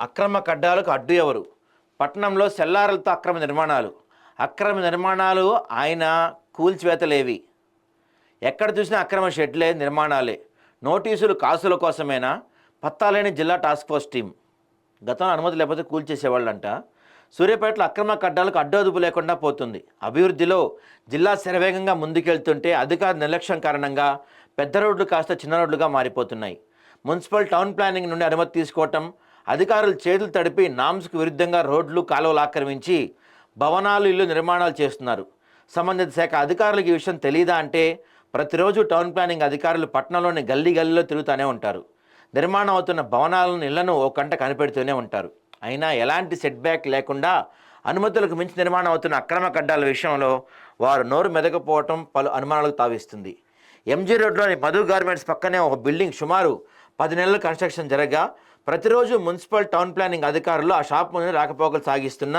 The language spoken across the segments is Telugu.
అక్రమ కడ్డాలకు అడ్డు ఎవరు? పట్టణంలో సెల్లార్లతో అక్రమ నిర్మాణాలు ఆయన కూల్చివేతలేవి. ఎక్కడ చూసినా అక్రమ షెడ్లే, నిర్మాణాలే. నోటీసులు కాసుల కోసమేనా? పత్తాలేని జిల్లా టాస్క్ ఫోర్స్ టీం. గతంలో అనుమతి లేకపోతే కూల్చేసేవాళ్ళంట. సూర్యాపేటలో అక్రమ కడ్డాలకు అడ్డు అదుపు లేకుండా పోతుంది. అభివృద్ధిలో జిల్లా శరవేగంగా ముందుకెళ్తుంటే అధికార నిర్లక్ష్యం కారణంగా పెద్ద రోడ్లు కాస్త చిన్న రోడ్లుగా మారిపోతున్నాయి. మున్సిపల్ టౌన్ ప్లానింగ్ నుండి అనుమతి తీసుకోవటం, అధికారులు చేతులు తడిపి నామ్స్కు విరుద్ధంగా రోడ్లు కాలువలు ఆక్రమించి భవనాలు, ఇల్లు నిర్మాణాలు చేస్తున్నారు. సంబంధిత శాఖ అధికారులకు ఈ విషయం తెలియదా అంటే ప్రతిరోజు టౌన్ ప్లానింగ్ అధికారులు పట్టణంలోని గల్లీ గల్లీలో తిరుగుతూనే ఉంటారు. నిర్మాణం అవుతున్న భవనాలను, ఇళ్లను ఓ కంట కనిపెడుతూనే ఉంటారు. అయినా ఎలాంటి సెట్ బ్యాక్ లేకుండా అనుమతులకు మించి నిర్మాణం అవుతున్న అక్రమ కడ్డాల విషయంలో వారు నోరు మెదకపోవటం పలు అనుమానాలకు తావిస్తుంది. ఎంజీ రోడ్లోని మధు గార్మెంట్స్ పక్కనే ఒక బిల్డింగ్ సుమారు 10 నెలల కన్స్ట్రక్షన్ జరగగా ప్రతిరోజు మున్సిపల్ టౌన్ ప్లానింగ్ అధికారులు ఆ షాప్ ముందు రాకపోకలు సాగిస్తున్న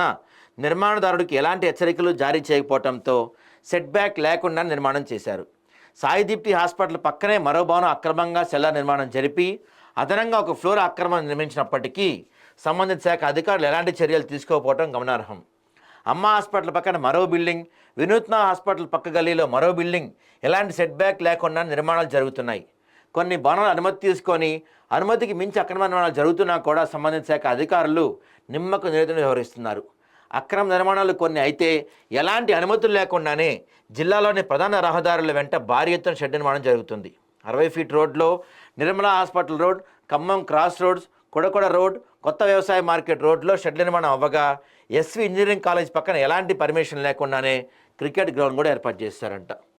నిర్మాణదారుడికి ఎలాంటి హెచ్చరికలు జారీ చేయకపోవడంతో సెట్ బ్యాక్ లేకుండా నిర్మాణం చేశారు. సాయిదీప్తి హాస్పిటల్ పక్కనే మరో భవనం అక్రమంగా సెల్లార్ నిర్మాణం జరిపి అదనంగా ఒక ఫ్లోర్ అక్రమం నిర్మించినప్పటికీ సంబంధిత శాఖ అధికారులు ఎలాంటి చర్యలు తీసుకోకపోవడం గమనార్హం. అమ్మ హాస్పిటల్ పక్కన మరో బిల్డింగ్, వినూత్న హాస్పిటల్ పక్క గల్లీలో మరో బిల్డింగ్ ఎలాంటి సెట్ బ్యాక్ లేకుండా నిర్మాణాలు జరుగుతున్నాయి. కొన్ని భవనాలు అనుమతి తీసుకొని అనుమతికి మించి అక్రమ నిర్మాణాలు జరుగుతున్నా కూడా సంబంధిత శాఖ అధికారులు నిమ్మకు నీరెత్తున వ్యవహరిస్తున్నారు. అక్రమ నిర్మాణాలు కొన్ని అయితే ఎలాంటి అనుమతులు లేకుండానే జిల్లాలోని ప్రధాన రహదారుల వెంట భారీ ఎత్తున షెడ్ నిర్మాణం జరుగుతుంది. 60 ఫీట్ రోడ్లో Nirmala hospital road, Khammam cross roads, Kodakoda road, కొత్త వ్యవసాయ మార్కెట్ రోడ్లో షెడ్ నిర్మాణం అవ్వగా ఎస్వి ఇంజనీరింగ్ కాలేజ్ పక్కన ఎలాంటి పర్మిషన్ లేకుండానే క్రికెట్ గ్రౌండ్ కూడా ఏర్పాటు చేస్తారంట.